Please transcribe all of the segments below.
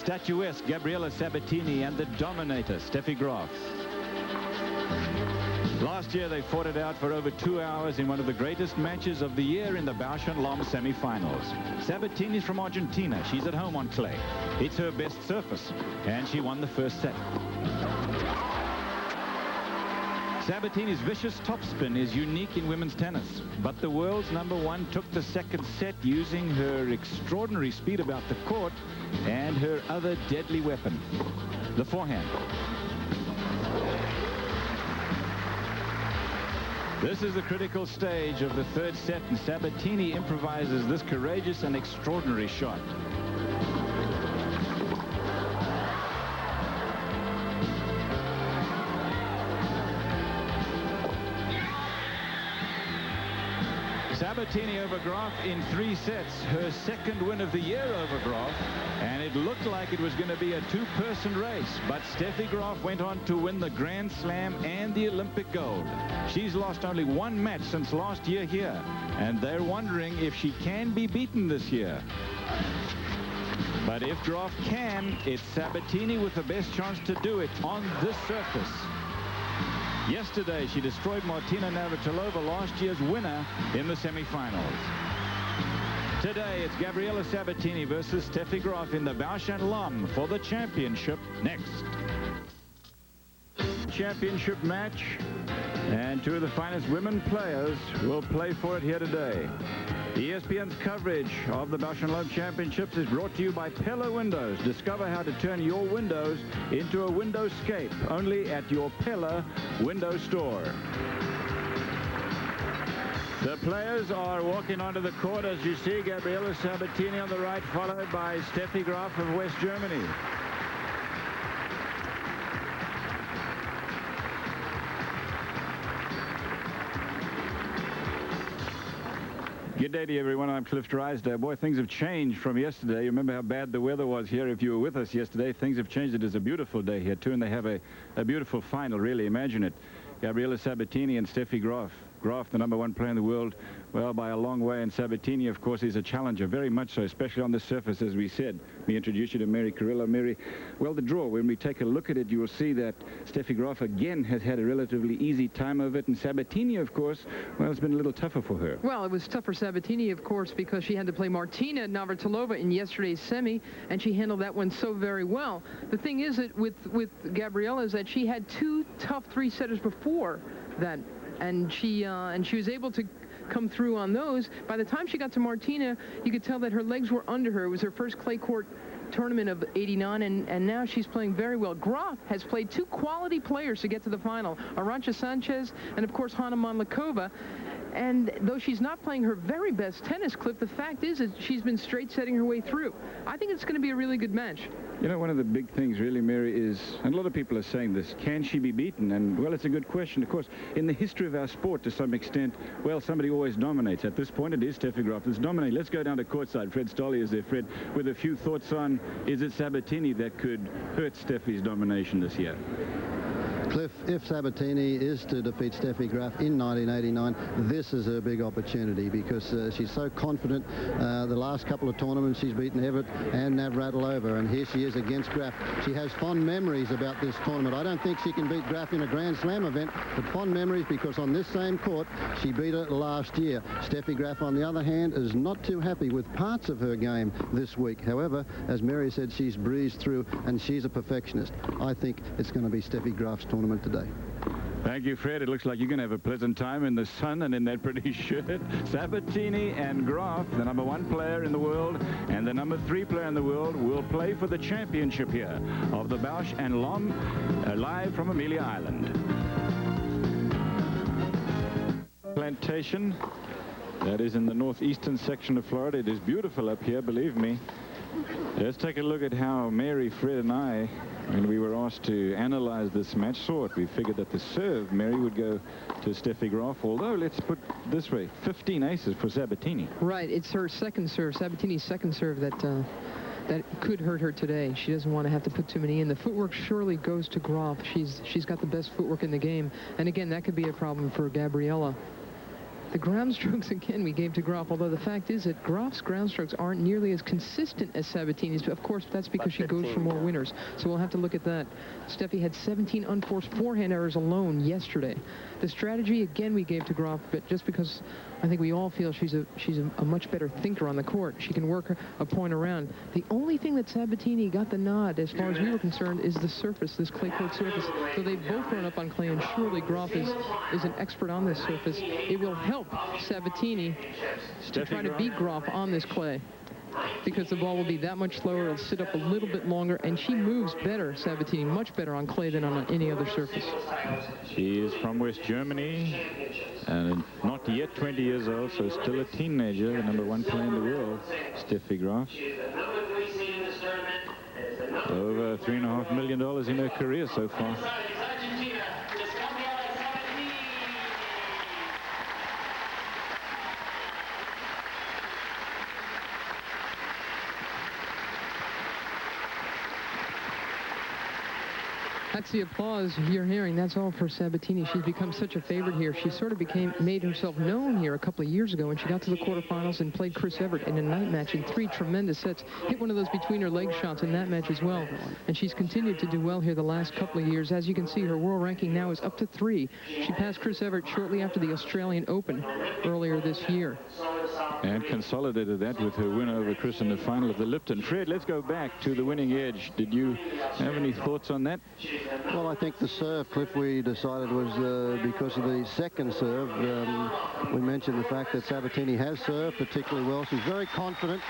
statuesque Gabriela Sabatini and the dominator, Steffi Graf. Last year, they fought it out for over 2 hours in one of the greatest matches of the year in the Bausch and Lomb semi-finals. Sabatini's from Argentina. She's at home on clay. It's her best surface, and she won the first set. Sabatini's vicious topspin is unique in women's tennis, but the world's #1 took the second set using her extraordinary speed about the court and her other deadly weapon, the forehand. This is the critical stage of the third set, and Sabatini improvises this courageous and extraordinary shot. Sabatini over Graf in 3 sets, her second win of the year over Graf, and it looked like it was going to be a 2-person race, but Steffi Graf went on to win the Grand Slam and the Olympic gold. She's lost only 1 match since last year here, and they're wondering if she can be beaten this year. But if Graf can, it's Sabatini with the best chance to do it on this surface. Yesterday, she destroyed Martina Navratilova, last year's winner, in the semifinals. Today, it's Gabriela Sabatini versus Steffi Graf in the Bausch and Lomb for the championship next. Championship match, and 2 of the finest women players will play for it here today. ESPN's coverage of the Bausch and Lomb Championships is brought to you by Pella Windows. Discover how to turn your windows into a windowscape only at your Pella window store. The players are walking onto the court as you see. Gabriela Sabatini on the right, followed by Steffi Graf of West Germany. Good day to you, everyone. I'm Cliff Drysdale. Boy, things have changed from yesterday. You remember how bad the weather was here if you were with us yesterday. Things have changed. It is a beautiful day here, too, and they have a beautiful final, really. Imagine it. Gabriela Sabatini and Steffi Graf. Graf, the #1 player in the world, well, by a long way. And Sabatini, of course, is a challenger, very much so, especially on the surface, as we said. Let me introduce you to Mary Carrillo. Mary, well, the draw, when we take a look at it, you will see that Steffi Graf, again, has had a relatively easy time of it. And Sabatini, of course, well, it's been a little tougher for her. Well, it was tough for Sabatini, of course, because she had to play Martina Navratilova in yesterday's semi, and she handled that one so very well. The thing is that with Gabriela is that she had 2 tough 3-setters before that. And she was able to come through on those. By the time she got to Martina, you could tell that her legs were under her. It was her first clay court tournament of '89, and now she's playing very well. Graf has played 2 quality players to get to the final, Arantxa Sanchez and, of course, Hanna Mandlikova. And though she's not playing her very best tennis, Cliff, the fact is that she's been straight setting her way through. I think it's going to be a really good match. You know, one of the big things really, Mary, is, and a lot of people are saying this, can she be beaten? And, well, it's a good question. Of course, in the history of our sport, to some extent, well, somebody always dominates. At this point, it is Steffi Graf that's dominating. Let's go down to courtside. Fred Stolle is there. Fred, with a few thoughts on, is it Sabatini that could hurt Steffi's domination this year? Cliff, if Sabatini is to defeat Steffi Graf in 1989, this is her big opportunity because she's so confident. The last couple of tournaments, she's beaten Everett and Navratilova, and here she is against Graf. She has fond memories about this tournament. I don't think she can beat Graf in a Grand Slam event, but fond memories because on this same court, she beat her last year. Steffi Graf, on the other hand, is not too happy with parts of her game this week. However, as Mary said, she's breezed through, and she's a perfectionist. I think it's going to be Steffi Graf's tournament today. Thank you, Fred. It looks like you're going to have a pleasant time in the sun and in that pretty shirt. Sabatini and Graf, the #1 player in the world and the #3 player in the world, will play for the championship here of the Bausch and Lomb, live from Amelia Island. Plantation, that is in the northeastern section of Florida. It is beautiful up here, believe me. Let's take a look at how Mary, Fred, and I, when we were asked to analyze this match, saw it. We figured that the serve, Mary, would go to Steffi Graf, although, let's put it this way, 15 aces for Sabatini. Right, it's her second serve, Sabatini's second serve, that could hurt her today. She doesn't want to have to put too many in. The footwork surely goes to Graf. She's got the best footwork in the game. And again, that could be a problem for Gabriela. The ground strokes, again, we gave to Graf, although the fact is that Graf's ground strokes aren't nearly as consistent as Sabatini's. But of course, that's because she goes for more winners. So we'll have to look at that. Steffi had 17 unforced forehand errors alone yesterday. The strategy, again, we gave to Graf, but just because I think we all feel she's a much better thinker on the court. She can work a point around. The only thing that Sabatini got the nod, as far as we were concerned, is the surface, this clay court surface. So they've both grown up on clay, and surely Graf is an expert on this surface. It will help Sabatini to try to beat Graf on this clay, because the ball will be that much slower. It'll sit up a little bit longer, and she moves better, Sabatini, much better on clay than on any other surface. She is from West Germany, and not yet 20 years old, so still a teenager, the #1 player in the world, Steffi Graf. Over $3.5 million in her career so far. That's the applause you're hearing. That's all for Sabatini. She's become such a favorite here. She sort of made herself known here a couple of years ago when she got to the quarterfinals and played Chris Evert in a night match in 3 tremendous sets. Hit one of those between her leg shots in that match as well. And she's continued to do well here the last couple of years. As you can see, her world ranking now is up to 3. She passed Chris Evert shortly after the Australian Open earlier this year. And consolidated that with her win over Chris in the final of the Lipton. Fred, let's go back to the winning edge. Did you have any thoughts on that? Well, I think the serve, Cliff, we decided was because of the second serve. We mentioned the fact that Sabatini has served particularly well. She's very confident,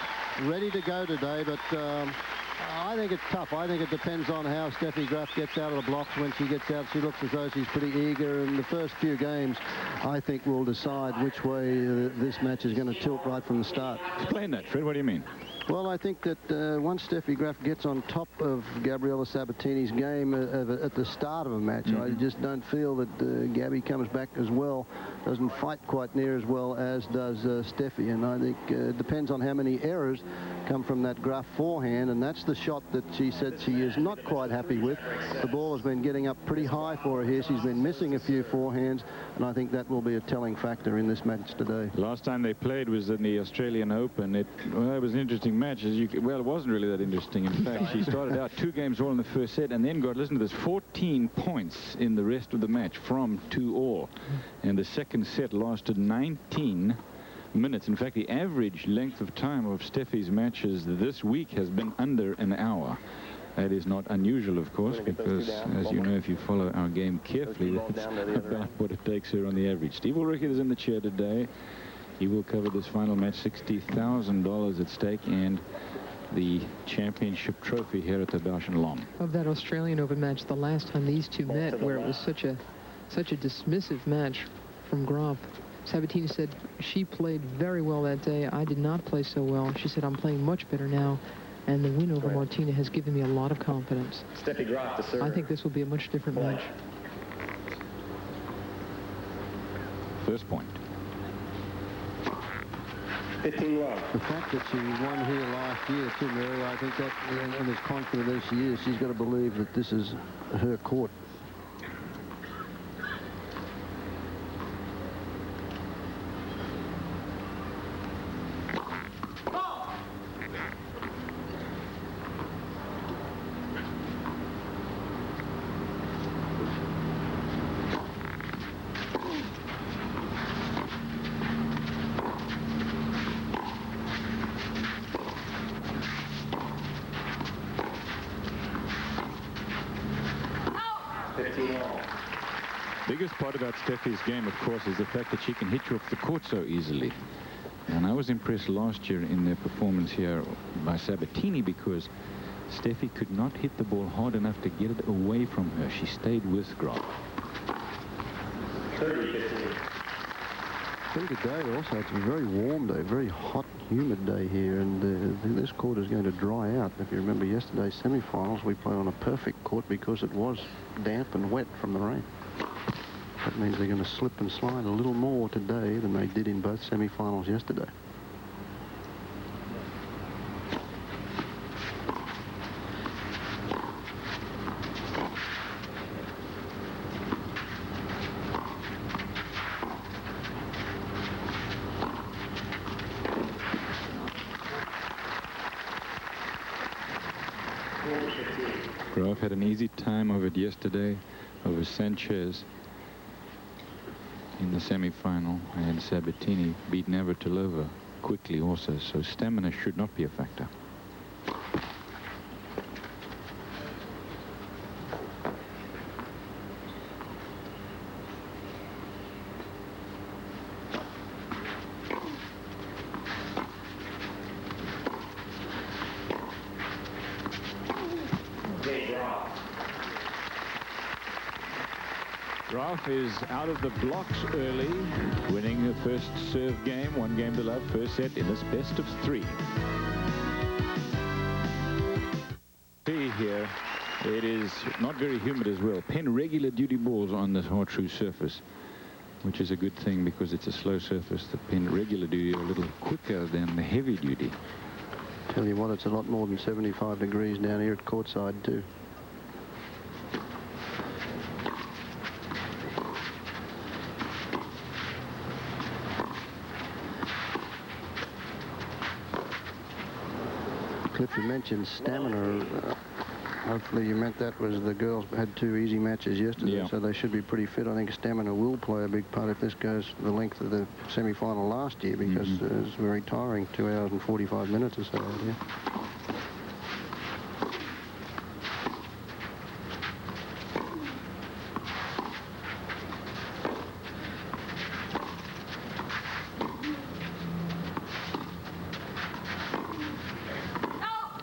ready to go today, but I think it's tough. I think it depends on how Steffi Graf gets out of the blocks. When she gets out, she looks as though she's pretty eager, and the first few games, I think, will decide which way this match is going to tilt right from the start. Explain that, Fred. What do you mean? Well, I think that once Steffi Graf gets on top of Gabriela Sabatini's game at the start of a match, I just don't feel that Gabby comes back as well, doesn't fight quite near as well as does Steffi. And I think it depends on how many errors come from that Graf forehand, and that's the shot that she said she is not quite happy with. The ball has been getting up pretty high for her here. She's been missing a few forehands, and I think that will be a telling factor in this match today. Last time they played was in the Australian Open. It was an interesting match. Well, it wasn't really that interesting. In fact, she started out 2 games all in the first set and then got, listen to this, 14 points in the rest of the match from 2-all. And the second set lasted 19 minutes. In fact, the average length of time of Steffi's matches this week has been under an hour. That is not unusual, of course, because, as you know, if you follow our game carefully, that's about what it takes her on the average. Steve Ulrich is in the chair today. He will cover this final match, $60,000 at stake, and the championship trophy here at the Bausch and Lomb. Of that Australian Open match, the last time these two met, where it was such a dismissive match from Graf, Sabatini said she played very well that day. I did not play so well. She said, I'm playing much better now, and the win over Martina has given me a lot of confidence. Steffi Graf to serve. I think this will be a much different match. First point. 15 love. The fact that she won here last year, too, Mary, I think that, and as confident as she is, she's got to believe that this is her court. Biggest part about Steffi's game, of course, is the fact that she can hit you off the court so easily. And I was impressed last year in their performance here by Sabatini because Steffi could not hit the ball hard enough to get it away from her. She stayed with Graf. 30-15. I think today also it's a very warm day, very hot, humid day here, and this court is going to dry out. If you remember yesterday's semi-finals, we played on a perfect court because it was damp and wet from the rain. That means they're going to slip and slide a little more today than they did in both semi-finals yesterday. Graf had an easy time of it yesterday over Sanchez in the semi-final, and Sabatini beat Navratilova quickly also, so stamina should not be a factor. Graf is out of the blocks early, winning the first serve game, 1-game-to-love, first set in this best of 3. See here, it is not very humid as well. Pin regular duty balls on this hard-true surface, which is a good thing because it's a slow surface. The pin regular duty are a little quicker than the heavy duty. Tell you what, it's a lot more than 75 degrees down here at courtside too. Cliff, you mentioned stamina. Hopefully you meant that was the girls had 2 easy matches yesterday, so they should be pretty fit. I think stamina will play a big part if this goes the length of the semi-final last year, because it was very tiring, 2 hours and 45 minutes or so out here.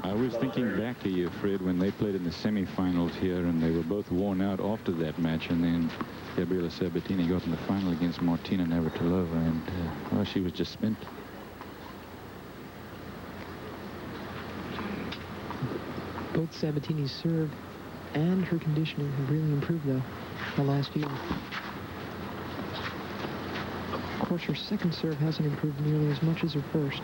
I was thinking back a year, Fred, when they played in the semi-finals here, and they were both worn out after that match, and then Gabriela Sabatini got in the final against Martina Navratilova, and well, she was just spent. Both Sabatini's serve and her conditioning have really improved, though, the last year. Of course, her second serve hasn't improved nearly as much as her first.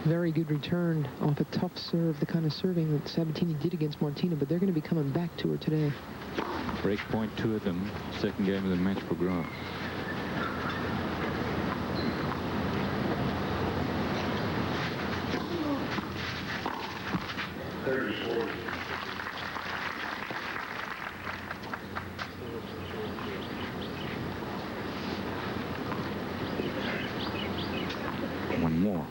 Very good return off a tough serve, the kind of serving that Sabatini did against Martina, but they're going to be coming back to her today. Break point, 2 of them. Second game of the match for Graf. One more.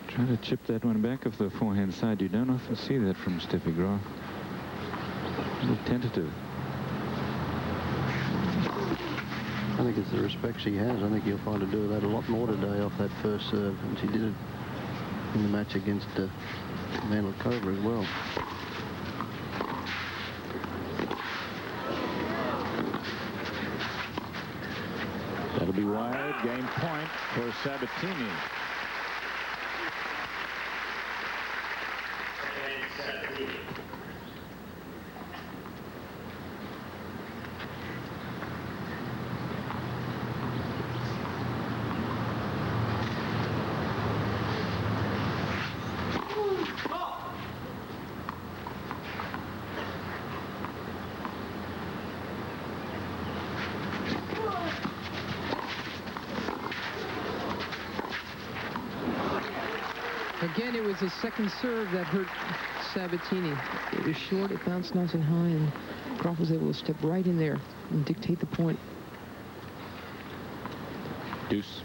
Try to chip that one back off the forehand side. You don't often see that from Steffi Graf. A little tentative. I think it's the respect she has. I think you'll find her do that a lot more today off that first serve, and she did it in the match against Mandlikova as well. That'll be wide. Game point for Sabatini. Again, it was the second serve that hurt Sabatini. It was short, it bounced nice and high, and Graf was able to step right in there and dictate the point. Deuce.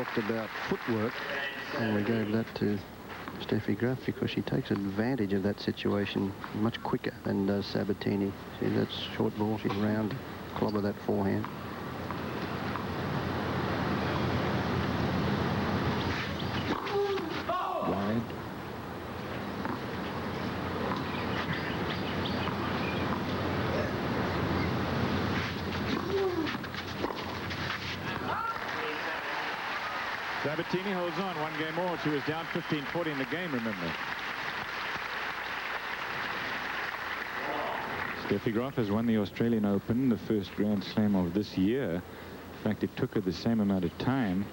talked about footwork, and we gave that to Steffi Graf because she takes advantage of that situation much quicker than does Sabatini. See, that's short ball. She's round, clobber that forehand. Wide. Sabatini holds on 1 game more. She was down 15-40 in the game, remember. Steffi Graf has won the Australian Open, the first Grand Slam of this year. In fact, it took her the same amount of time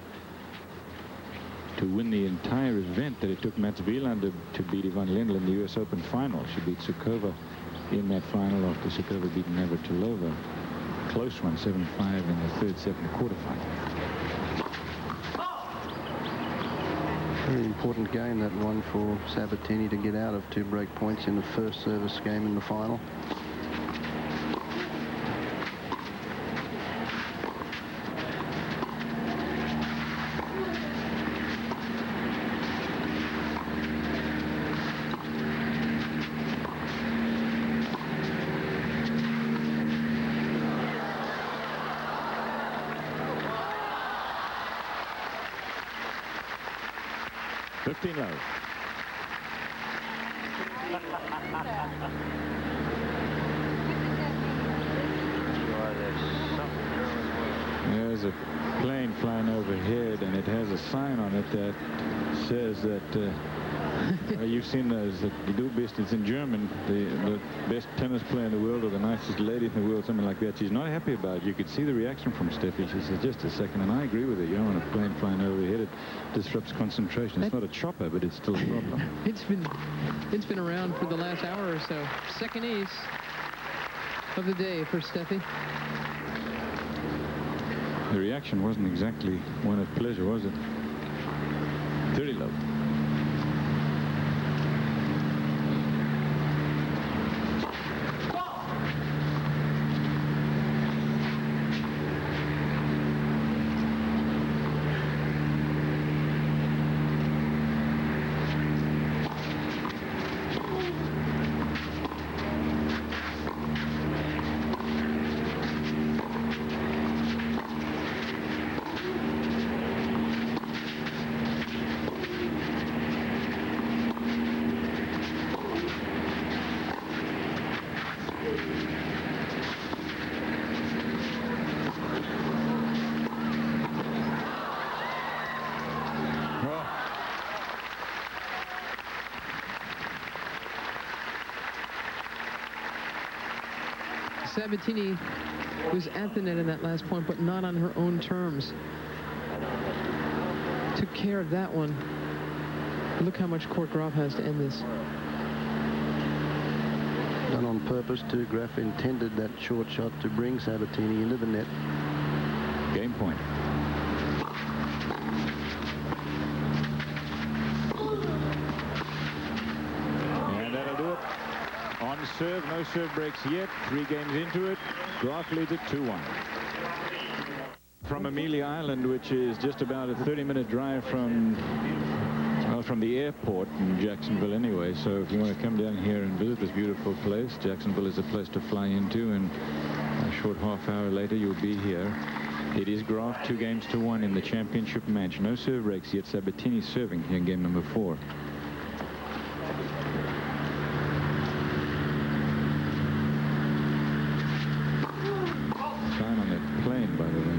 to win the entire event that it took Mats Wilander to beat Ivan Lendl in the US Open final. She beat Sukova in that final after Sukova beat Navratilova. Close one, 7-5 in the third set in the quarterfinal. Very important game, that one, for Sabatini to get out of 2 break points in the first service game in the final. Low. There's a plane flying overhead, and it has a sign on it that says that you've seen those, that du bist, it's in German, the best tennis player in the world or the nicest lady in the world, something like that. She's not happy about it. You could see the reaction from Steffi. She says, just a second, and I agree with her. You don't want a plane flying overhead. It disrupts concentration. It's not a chopper, but it's still a problem. It's been around for the last hour or so. Second ace of the day for Steffi. The reaction wasn't exactly one of pleasure, was it? 30 low. Sabatini was at the net in that last point, but not on her own terms. Took care of that one. Look how much court Graf has to end this. Done on purpose too. Graf intended that short shot to bring Sabatini into the net. Game point. Serve, no serve breaks yet. 3 games into it. Graf leads it 2-1. From Amelia Island, which is just about a 30-minute drive from the airport in Jacksonville anyway. So if you want to come down here and visit this beautiful place, Jacksonville is a place to fly into, and a short half hour later you'll be here. It is Graf 2 games to 1 in the championship match. No serve breaks yet. Sabatini serving here in game number 4.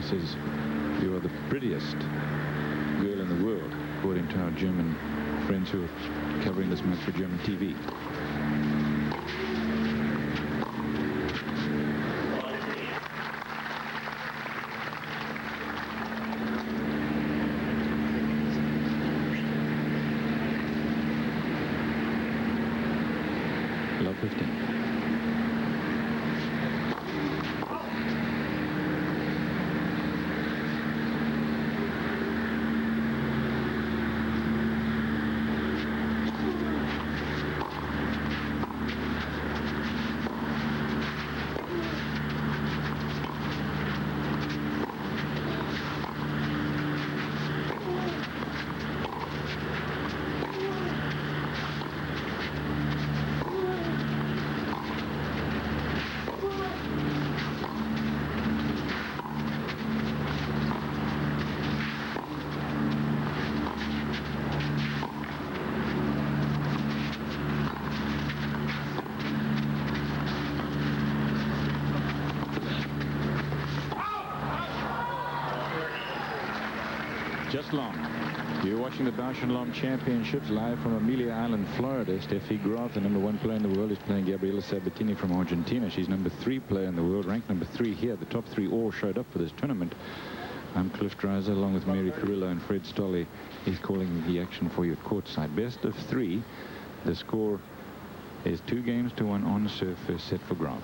Says you are the prettiest girl in the world, according to our German friends who are covering this match for German TV. Love 15. first Lomb. You're watching the Bausch and Lomb Championships live from Amelia Island, Florida. Steffi Graf, the #1 player in the world, is playing Gabriela Sabatini from Argentina. She's #3 player in the world, ranked #3 here. The top 3 all showed up for this tournament. I'm Cliff Dreiser, along with Mary Carrillo and Fred Stolle. He's calling the action for you at courtside. Best of 3. The score is 2-1 on serve, first set for Graf.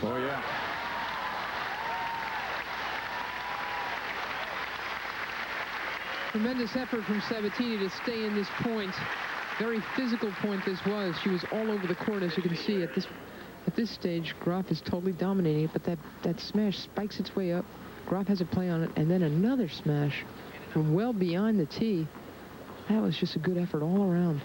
Oh, yeah. Tremendous effort from Sabatini to stay in this point. Very physical point this was. She was all over the court, as you can see. At this stage, Graf is totally dominating it, but that smash spikes its way up. Graf has a play on it, and then another smash from well behind the tee. That was just a good effort all around.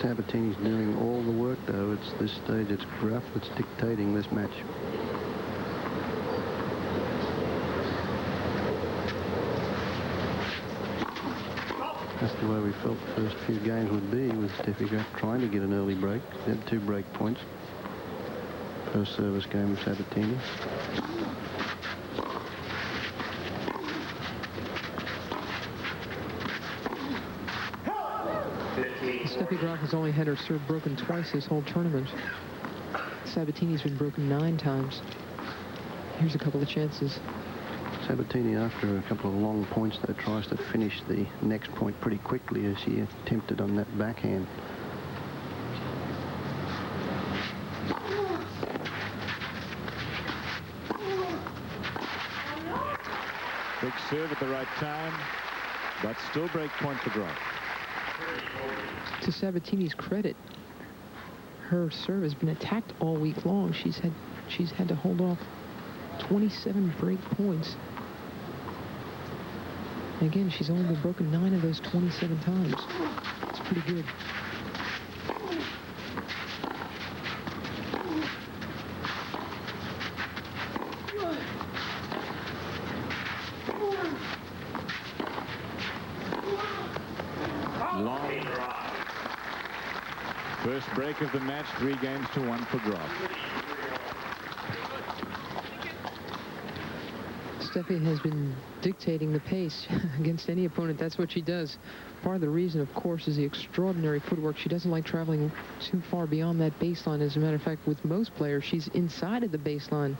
Sabatini's doing all the work, though. It's this stage, it's Graf that's dictating this match. That's the way we felt the first few games would be, with Steffi Graf trying to get an early break. She had 2 break points. First service game of Sabatini. Steffi Graf has only had her serve broken twice this whole tournament. Sabatini's been broken 9 times. Here's a couple of chances. Sabatini, after a couple of long points, though, tries to finish the next point pretty quickly, as she attempted on that backhand. Big serve at the right time, but still break point for Graf. To Sabatini's credit, her serve has been attacked all week long. She's had to hold off 27 break points. And again, she's only been broken 9 of those 27 times. It's pretty good. Long. First break of the match, 3-1 for Graf. Steffi has been dictating the pace against any opponent. That's what she does. Part of the reason, of course, is the extraordinary footwork. She doesn't like traveling too far beyond that baseline. As a matter of fact, with most players, she's inside of the baseline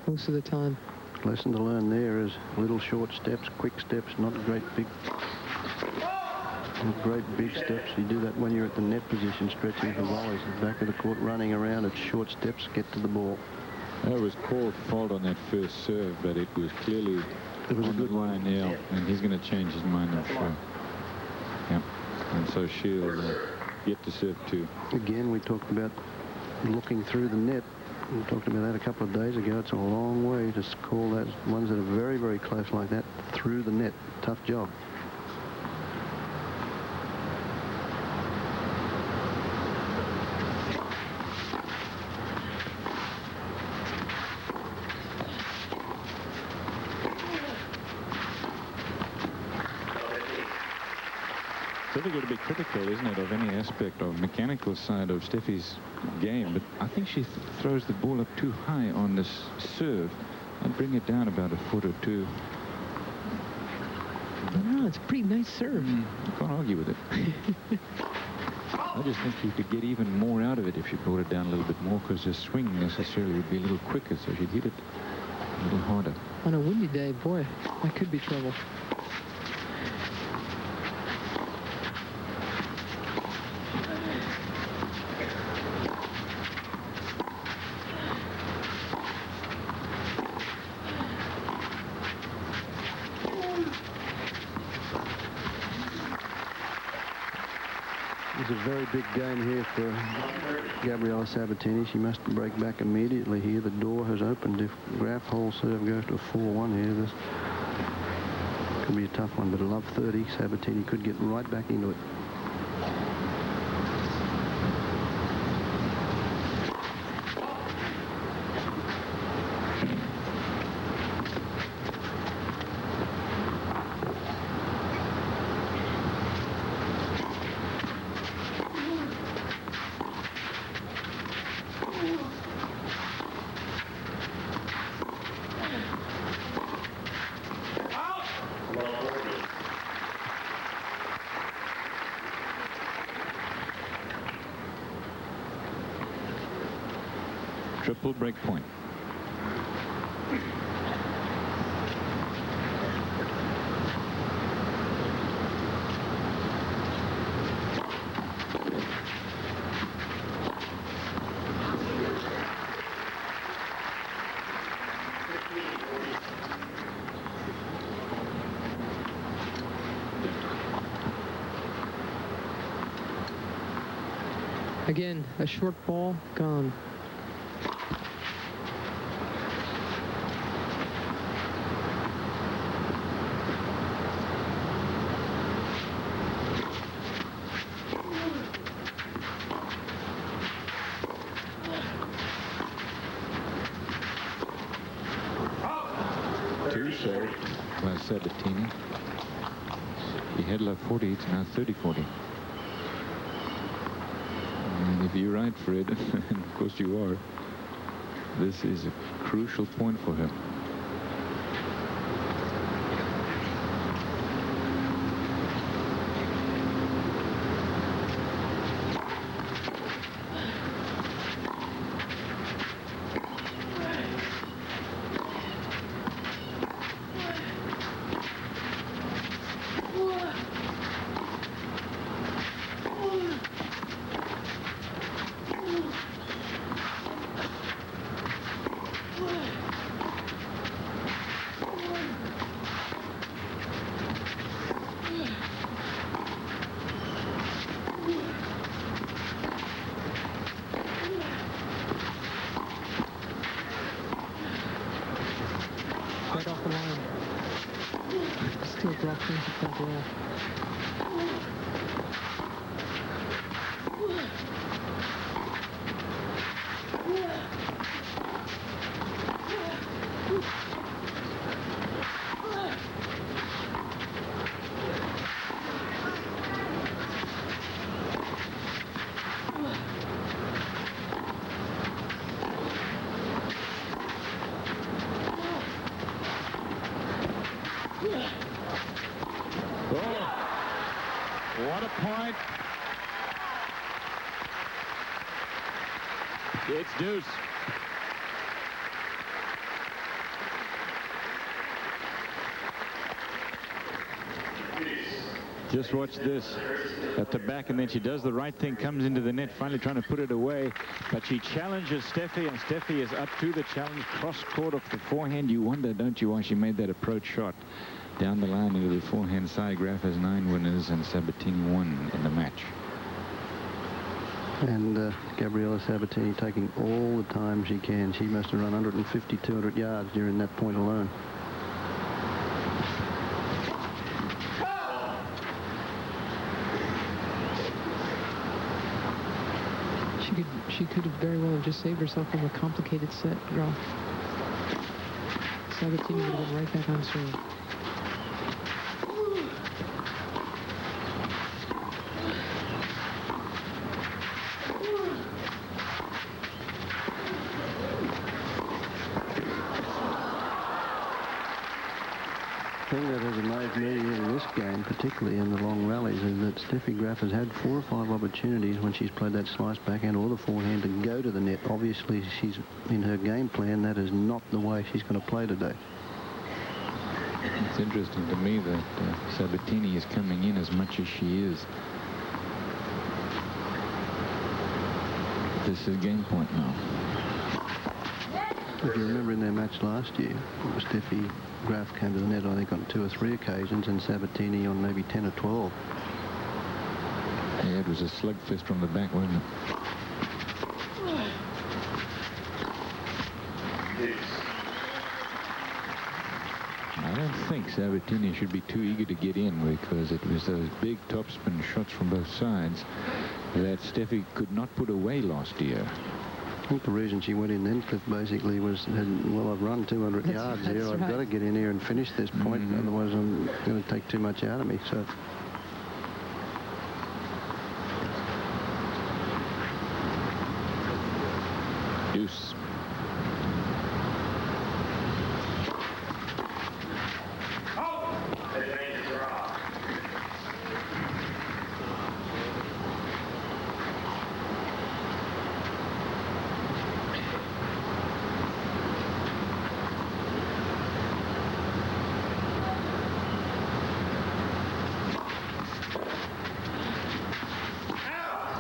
most of the time. Lesson to learn there is little short steps, quick steps, not great big steps. You do that when you're at the net position, stretching for volleys. At the back of the court, running around at short steps, get to the ball. That was called fault on that first serve, but it was clearly It was a good line, yeah. And he's going to change his mind, I'm sure. Yep. And so she'll get to serve 2. Again, we talked about looking through the net. We talked about that a couple of days ago. It's a long way to call those ones that are very, very close like that through the net. Tough job. It's difficult to be critical, isn't it, of any aspect of mechanical side of Steffi's game, but I think she throws the ball up too high on this serve. I'd bring it down about a foot or 2. No, it's a pretty nice serve. You can't argue with it. I just think you could get even more out of it if you brought it down a little bit more, because the swing necessarily would be a little quicker, so she'd hit it a little harder. On a windy day, boy, that could be trouble. It's a very big game here for Gabriela Sabatini. She must break back immediately here. The door has opened. If Graf whole serve goes to a 4-1 here, this could be a tough one. But a love 30, Sabatini could get right back into it. Triple break point. Again, a short ball gone. By Sabatini. He had love 40, it's now 30-40. And if you're right, Fred, and of course you are, this is a crucial point for her. Right off the line. Still dropping that ball. What a point. It's deuce. Just watch this at the back, and then she does the right thing, comes into the net, finally trying to put it away, but she challenges Steffi, and Steffi is up to the challenge, cross court off the forehand. You wonder, don't you, why she made that approach shot down the line into the forehand side. Graf has 9 winners and Sabatini 1 in the match. And Gabriela Sabatini taking all the time she can. She must have run 150, 200 yards during that point alone. She could have very well have just saved herself from a complicated set, Graf. Sabatini would have been right back on serve. The thing that has amazed me in this game, particularly in the long rallies, is that Steffi Graf has had 4 or 5 opportunities when she's played that slice backhand or the forehand to go to the net. Obviously, she's in her game plan. That is not the way she's going to play today. It's interesting to me that Sabatini is coming in as much as she is. This is game point now. If you remember in their match last year, Steffi Graf came to the net, I think, on 2 or 3 occasions, and Sabatini on maybe 10 or 12. Yeah, Yeah, it was a slugfest from the back, wasn't it? I don't think Sabatini should be too eager to get in, because it was those big topspin shots from both sides that Steffi could not put away last year. I think the reason she went in then, Cliff, basically was, well, I've run 200 yards here. I've got to get in here and finish this point. Otherwise, I'm going to take too much out of me. So. Deuce.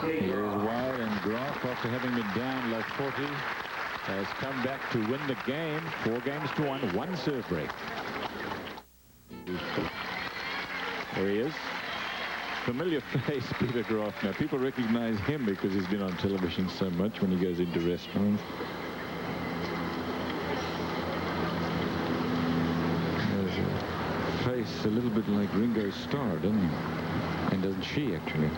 Here's Wild, and Graf, after having been down low 40, has come back to win the game. 4 games to 1, 1 serve break. There he is. Familiar face, Peter Graf. Now, people recognize him because he's been on television so much when he goes into restaurants. There's a face a little bit like Ringo Starr, doesn't he? And doesn't she, actually?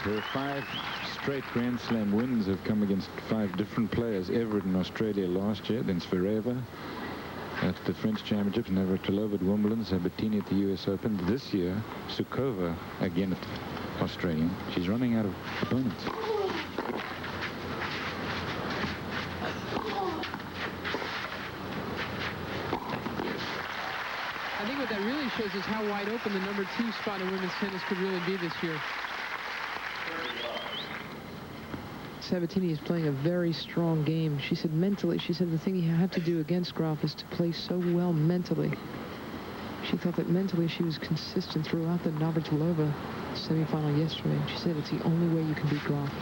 Her 5 straight Grand Slam wins have come against 5 different players. Everett in Australia last year, then Zverev at the French Championships, Navratilova at Wimbledon, Sabatini at the US Open. This year, Sukova again at Australian. She's running out of opponents. I think what that really shows is how wide open the number 2 spot in women's tennis could really be this year. Sabatini is playing a very strong game. She said mentally, she said the thing you have to do against Graf is to play so well mentally. She thought that mentally she was consistent throughout the Navratilova semifinal yesterday. She said it's the only way you can beat Graf.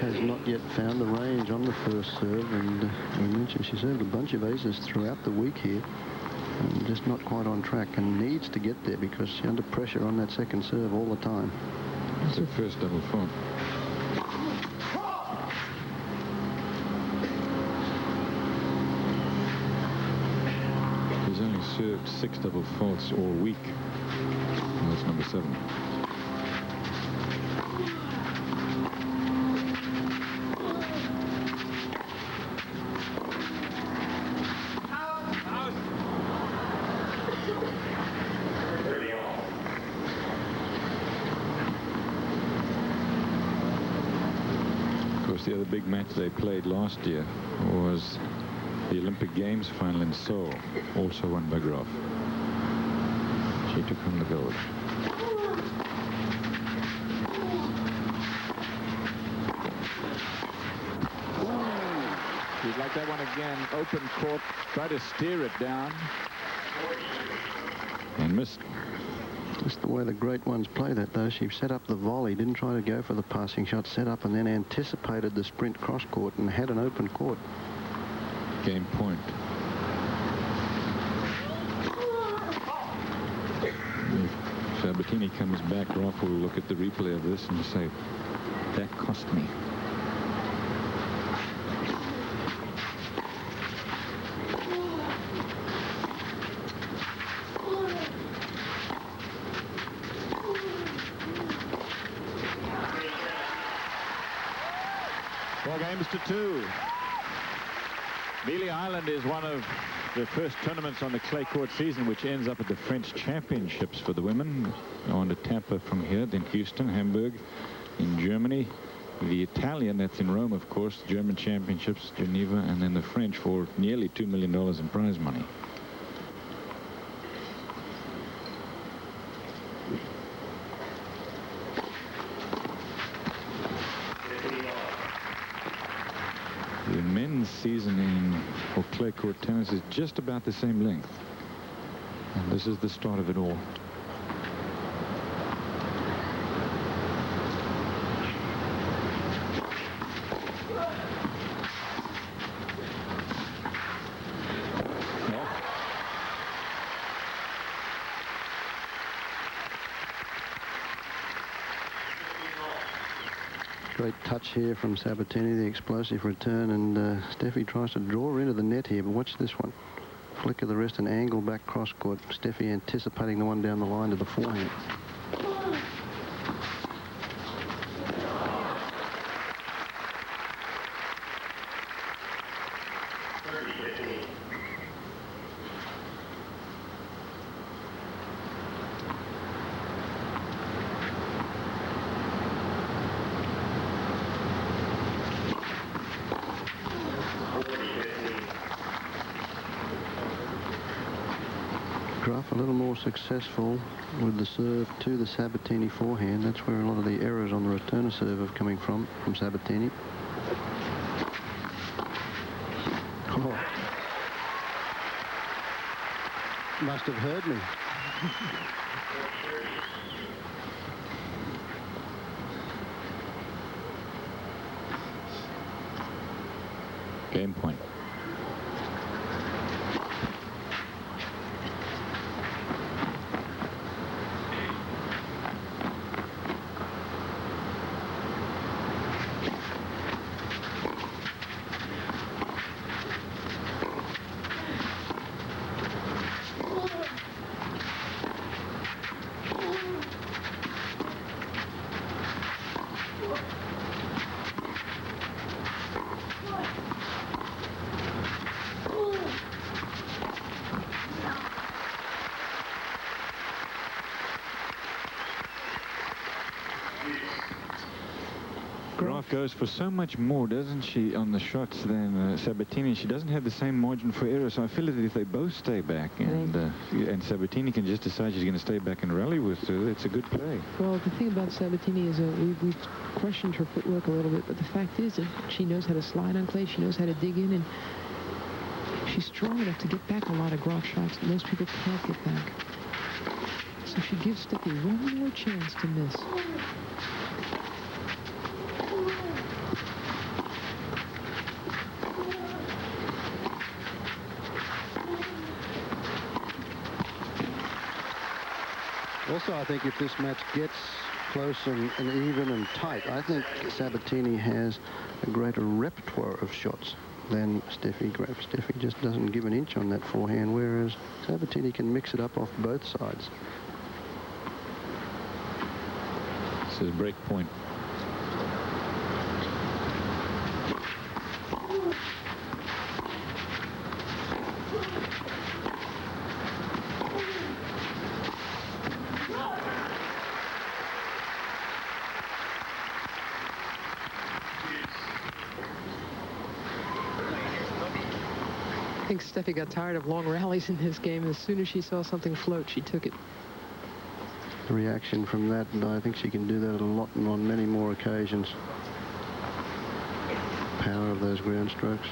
Has not yet found the range on the first serve, and we mentioned she served a bunch of aces throughout the week here, and just not quite on track, and needs to get there because she's under pressure on that second serve all the time. It's her first double fault. She's only served 6 double faults all week. And that's number 7. The other big match they played last year was the Olympic Games final in Seoul, also won by Graf. She took home the gold. She'd like that one again. Open court, try to steer it down, and missed. Just the way the great ones play that, though. She set up the volley, didn't try to go for the passing shot, set up and then anticipated the sprint cross court and had an open court. Game point. If Sabatini comes back, Graf will look at the replay of this and say, that cost me. To 2. Mealy Island is one of the first tournaments on the clay court season, which ends up at the French Championships for the women. On to Tampa from here, then Houston, Hamburg in Germany. The Italian, that's in Rome, of course, German Championships, Geneva, and then the French for nearly $2 million in prize money. season in clay court tennis is just about the same length. And this is the start of it all. Great touch here from Sabatini, the explosive return, and Steffi tries to draw into the net here, but watch this one. Flick of the wrist and angle back cross court. Steffi anticipating the one down the line to the forehand. Graf a little more successful with the serve to the Sabatini forehand. That's where a lot of the errors on the returner serve are coming from Sabatini. Oh. Must have heard me. Game point. Graf goes for so much more, doesn't she, on the shots than Sabatini. She doesn't have the same margin for error, so I feel that if they both stay back and Sabatini can just decide she's going to stay back and rally with her, it's a good play. Well, the thing about Sabatini is we've questioned her footwork a little bit, but the fact is that she knows how to slide on clay, she knows how to dig in, and she's strong enough to get back a lot of Graf shots that most people can't get back. So she gives Steffi one more chance to miss. Also, I think if this match gets close and even and tight, I think Sabatini has a greater repertoire of shots than Steffi Graf. Steffi just doesn't give an inch on that forehand, whereas Sabatini can mix it up off both sides. This is break point. I think Steffi got tired of long rallies in this game. As soon as she saw something float, she took it. The reaction from that, and I think she can do that a lot and on many more occasions. Power of those ground strokes.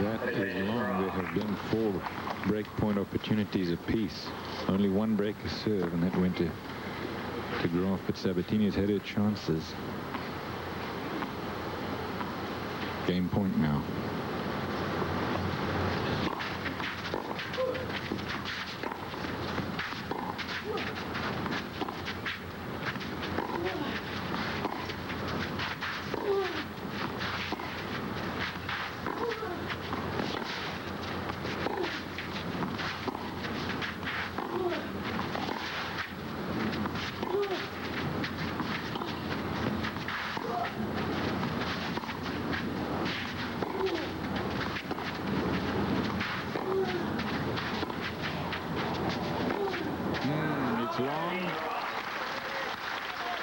That is long. There have been 4 break-point opportunities apiece. Only one breaker serve, and that went to Graf, but Sabatini's had her chances. Game point now.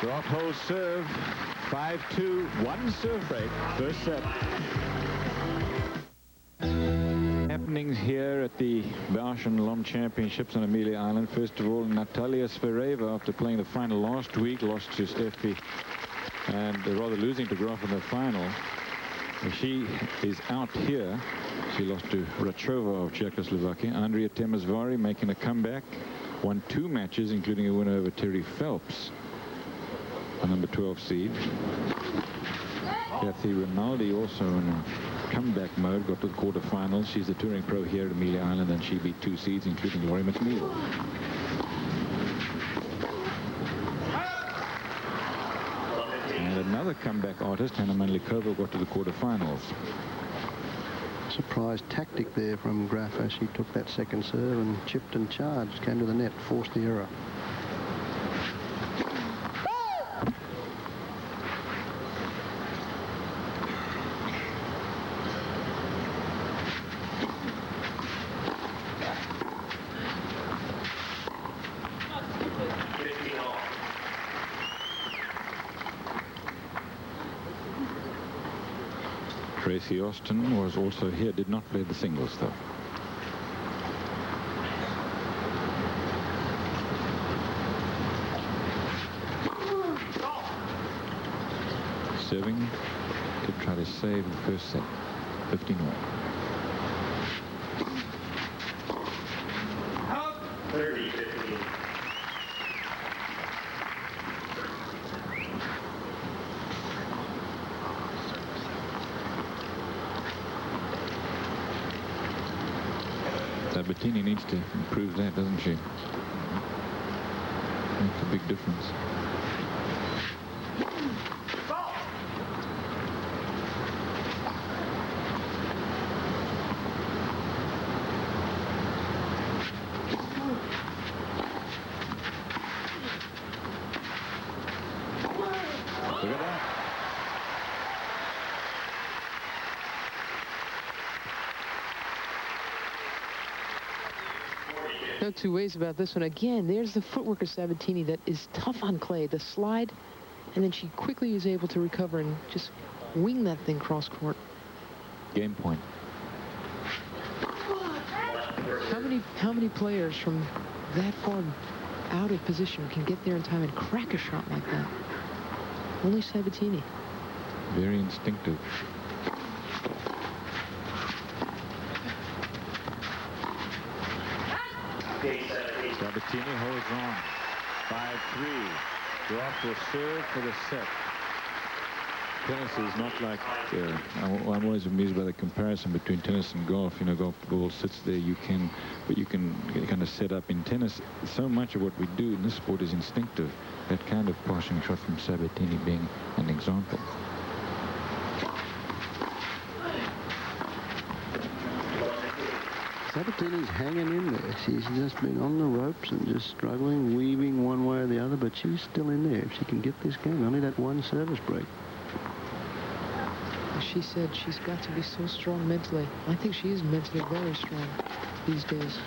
Graf holds serve, 5-2, 1 serve break, first set. Happenings here at the Bausch and Lomb Championships on Amelia Island. First of all, Natalia Zvereva, after playing the final last week, lost to Steffi and rather losing to Graf in the final. She is out here. She lost to Rachova of Czechoslovakia. Andrea Temesvari making a comeback. Won 2 matches, including a win over Terry Phelps, the number 12 seed. Kathy Rinaldi also in a comeback mode, got to the quarterfinals. She's a touring pro here at Amelia Island, and she beat 2 seeds, including Laurie McNeil. And another comeback artist, Hanna Mandlikova, got to the quarterfinals. Surprise tactic there from Graf as she took that second serve and chipped and charged, came to the net, forced the error. Tracy Austin was also here, did not play the singles though. Serving to try to save the first set. 15-1. 30-15. Sabatini needs to improve that, doesn't she? Makes a big difference. Look at that. No two ways about this one. Again, there's the footwork of Sabatini that is tough on clay. The slide, and then she quickly is able to recover and just wing that thing cross court. Game point. How many players from that far out of position can get there in time and crack a shot like that? Only Sabatini. Very instinctive. Sabatini holds on. 5-3. Graf will serve for the set. Tennis is not like, I'm always amused by the comparison between tennis and golf. You know, golf, the ball sits there, but you can kind of set up. In tennis, so much of what we do in this sport is instinctive. That kind of passing shot from Sabatini being an example. Sabatini's hanging in there. She's just been on the ropes and just struggling, weaving one way or the other, but she's still in there. If she can get this game, only that one service break. She said she's got to be so strong mentally. I think she is mentally very strong these days.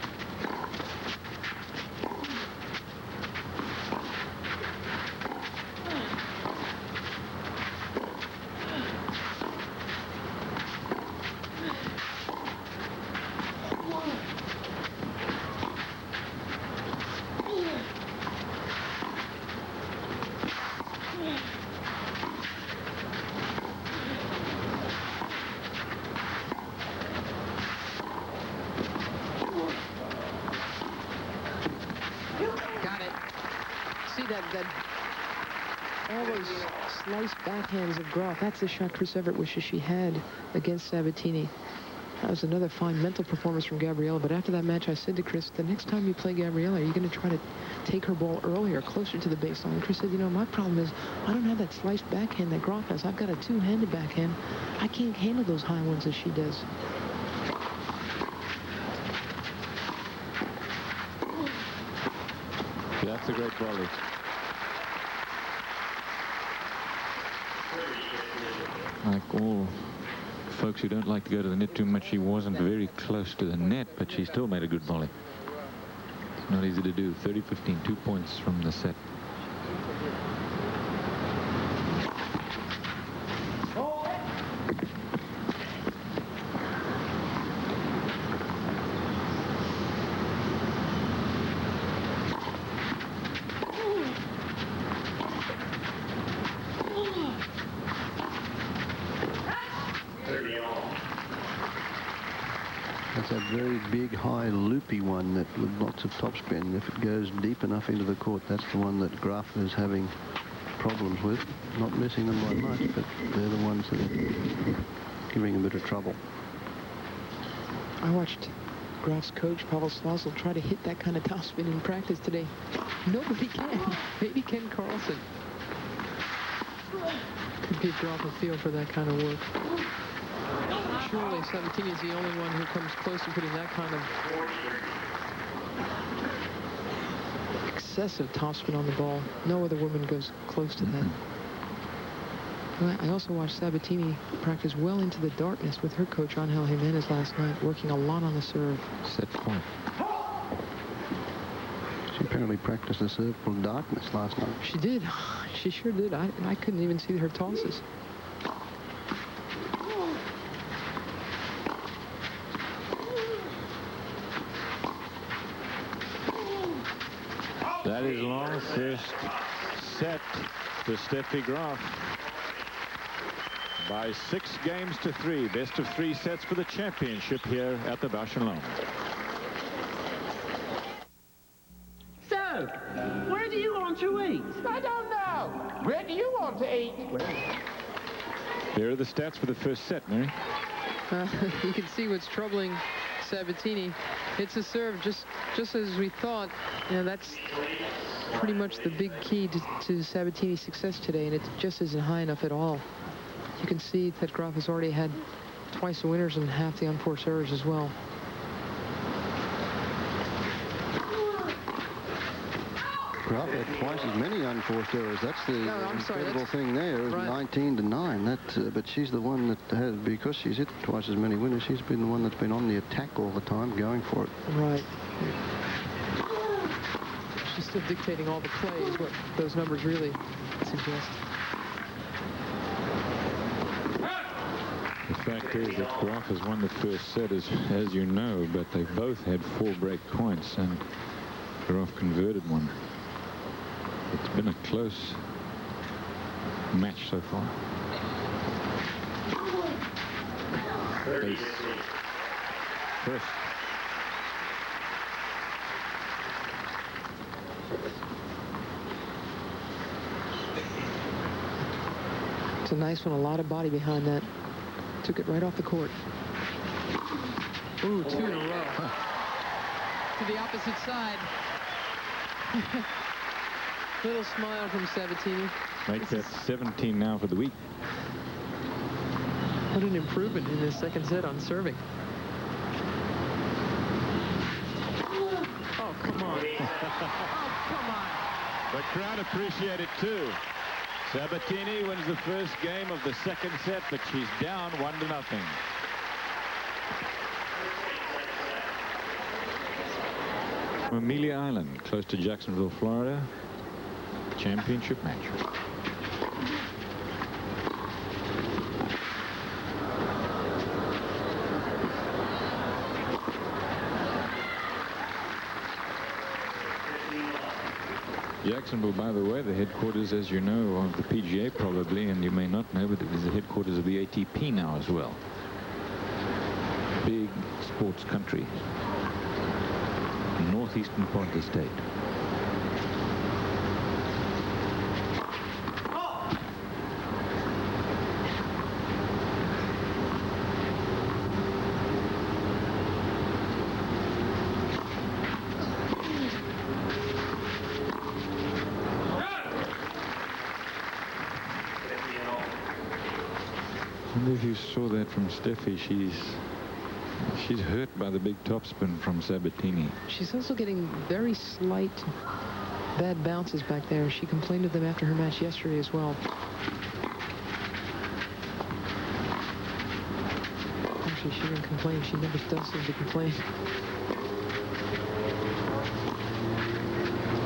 All those slice backhands of Graf. That's the shot Chris Evert wishes she had against Sabatini. That was another fine mental performance from Gabriella. But after that match, I said to Chris, the next time you play Gabriella, are you going to try to take her ball earlier, closer to the baseline? And Chris said, you know, my problem is I don't have that sliced backhand that Graf has. I've got a two-handed backhand. I can't handle those high ones as she does. That's a great volley. Like all folks who don't like to go to the net too much, she wasn't very close to the net, but she still made a good volley. It's not easy to do. 30-15, 2 points from the set. That's a very big, high, loopy one that with lots of topspin. If it goes deep enough into the court, that's the one that Graf is having problems with. Not missing them by much, but they're the ones that are giving a bit of trouble. I watched Graf's coach, Pavel Slosel, try to hit that kind of topspin in practice today. Nobody can. Maybe Ken Carlson. Could give Graf a feel for that kind of work. Surely Sabatini is the only one who comes close to putting that kind of excessive topspin on the ball. No other woman goes close to that. I also watched Sabatini practice well into the darkness with her coach, Angel Jimenez, last night, working a lot on the serve. Set point. She apparently practiced the serve from darkness last night. She did. She sure did. I couldn't even see her tosses. That is long first set to Steffi Graf. By 6 games to 3. Best of 3 sets for the championship here at the Bausch and Lomb. So, where do you want to eat? I don't know. Where do you want to eat? Here are the stats for the first set, Mary. You can see what's troubling Sabatini. It's a serve, just as we thought. You know, that's pretty much the big key to Sabatini's success today, and it just isn't high enough at all. You can see that Graf has already had twice the winners and half the unforced errors as well. Graf had twice as many unforced errors. That's the incredible thing there. It was 19-9. But she's the one that has, because she's hit twice as many winners, she's been the one that's been on the attack all the time, going for it. Right. She's still dictating all the play, is what those numbers really suggest. The fact is that Graf has won the first set, as you know, but they both had 4 break points, and Graf converted one. It's been a close match so far. Ace. First. It's a nice one, a lot of body behind that. Took it right off the court. Ooh, 2 in a row. To the opposite side. Little smile from Sabatini. Makes that 17 now for the week. What an improvement in this second set on serving. Oh, come on. Oh, come on. The crowd appreciate it too. Sabatini wins the first game of the second set, but she's down 1-0. From Amelia Island, close to Jacksonville, Florida. Championship match. Jacksonville, by the way, the headquarters, as you know, of the PGA probably, and you may not know, but it is the headquarters of the ATP now as well. Big sports country. Northeastern part of the state. I wonder if you saw that from Steffi. She's hurt by the big topspin from Sabatini. She's also getting very slight bad bounces back there. She complained of them after her match yesterday as well. Actually, she didn't complain. She never does seem to complain.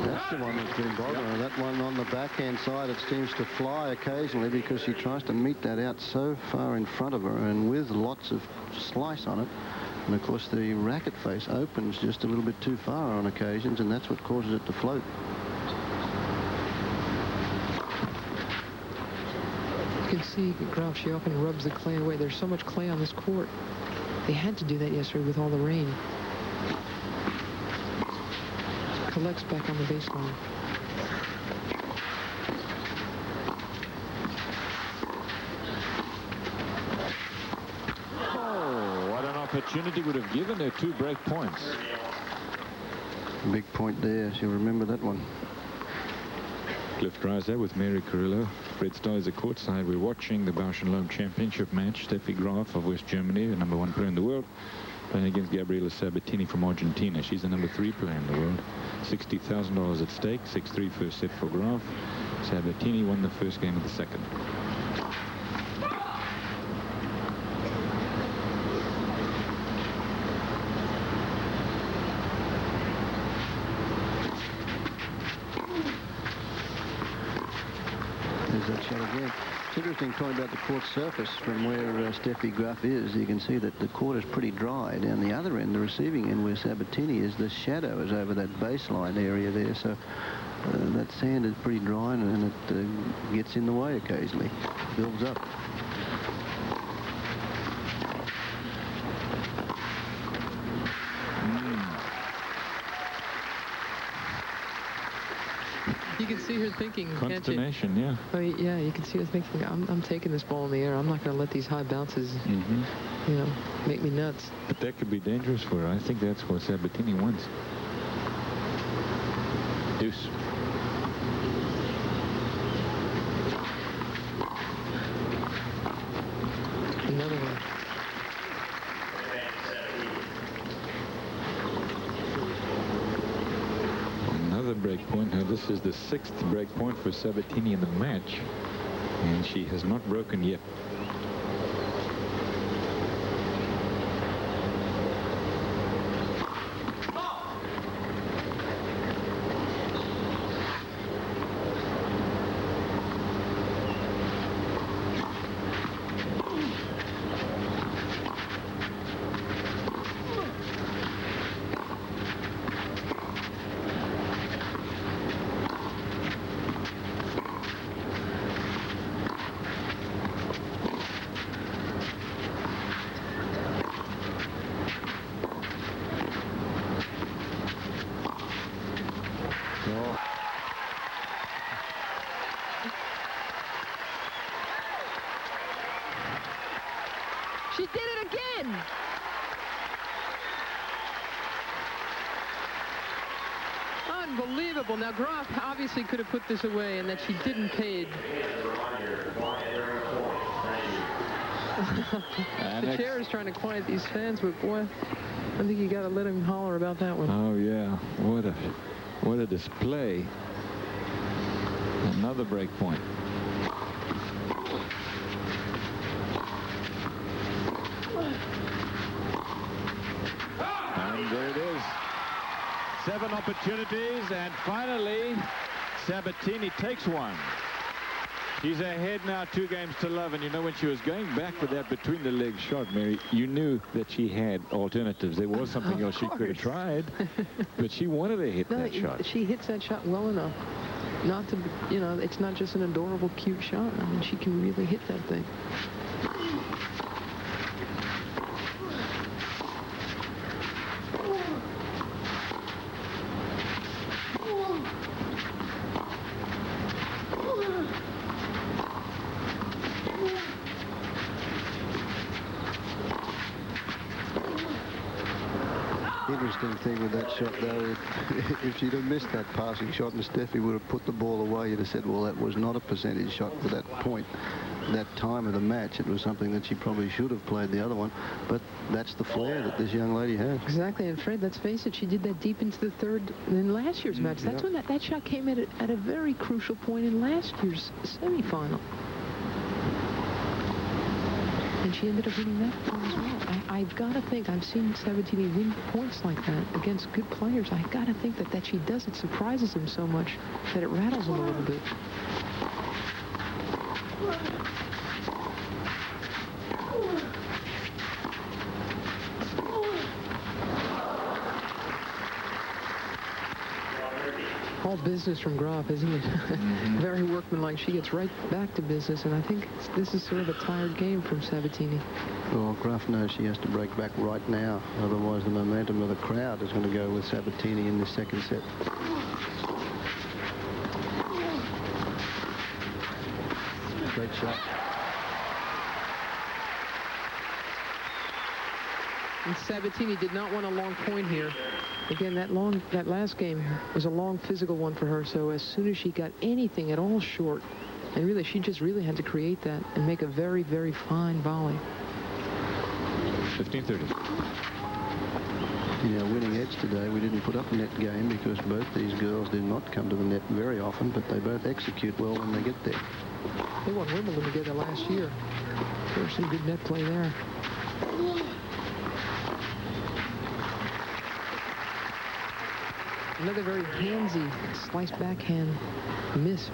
That's the one that's been bothering her. That one on the backhand side, it seems to fly occasionally because she tries to meet that out so far in front of her and with lots of slice on it. And of course the racket face opens just a little bit too far on occasions, and that's what causes it to float. You can see Graf, she often rubs the clay away. There's so much clay on this court. They had to do that yesterday with all the rain. Collects back on the baseline. Oh, what an opportunity would have given her 2 break points. Big point there. She'll remember that one. Cliff Dreiser with Mary Carrillo. Fred Starr is a courtside. We're watching the Bausch and Lomb Championship match. Steffi Graf of West Germany, the #1 player in the world, playing against Gabriela Sabatini from Argentina. She's the #3 player in the world. $60,000 at stake. 6-3 first set for Graf. Sabatini won the first game of the second. That shot again. It's interesting talking about the court surface from where Steffi Graf is. You can see that the court is pretty dry. Down the other end, the receiving end where Sabatini is, the shadow is over that baseline area there. So that sand is pretty dry and it gets in the way occasionally. Builds up. You can see her thinking, Consternation, can't you? Oh, yeah, you can see her thinking, I'm taking this ball in the air. I'm not going to let these high bounces, you know, make me nuts. But that could be dangerous for her. I think that's what Sabatini wants. Deuce. Another one. Break point. Now this is the 6th break point for Sabatini in the match, and she has not broken yet. She did it again! Unbelievable. Now, Graf obviously could have put this away, and that she didn't pay it. The chair is trying to quiet these fans, but boy, I think you got to let him holler about that one. Oh, yeah. What a display. Another break point. And there it is. 7 opportunities, and finally, Sabatini takes one. She's ahead now 2 games to love, and you know when she was going back for that between the legs shot, Mary, you knew that she had alternatives. There was something else she could have tried, but she wanted to hit that shot. She hits that shot well enough. Not to, you know, it's not just an adorable, cute shot. I mean, she can really hit that thing. Interesting thing with that shot, though, if she'd have missed that passing shot and Steffi would have put the ball away, you'd have said, well, that was not a percentage shot for that point, that time of the match. It was something that she probably should have played the other one, but that's the flair that this young lady has. Exactly, and Fred, let's face it, she did that deep into the third in last year's match. That's when that shot came at a very crucial point in last year's semifinal. And she ended up winning that point as well. I've got to think, I've seen Sabatini win points like that against good players. I've got to think that she does it surprises him so much that it rattles him a little bit. All business from Graf, isn't it? Very workmanlike. She gets right back to business, and I think this is sort of a tired game from Sabatini. Well, Graf knows she has to break back right now. Otherwise, the momentum of the crowd is going to go with Sabatini in the second set. Great shot. And Sabatini did not want a long point here. Again, that last game was a long physical one for her. So as soon as she got anything at all short, and really, she just really had to create that and make a very, very fine volley. 15-30. In our winning edge today, we didn't put up a net game because both these girls did not come to the net very often, but they both execute well when they get there. They won Wimbledon together last year. There's some good net play there. Another very handsy slice backhand miss.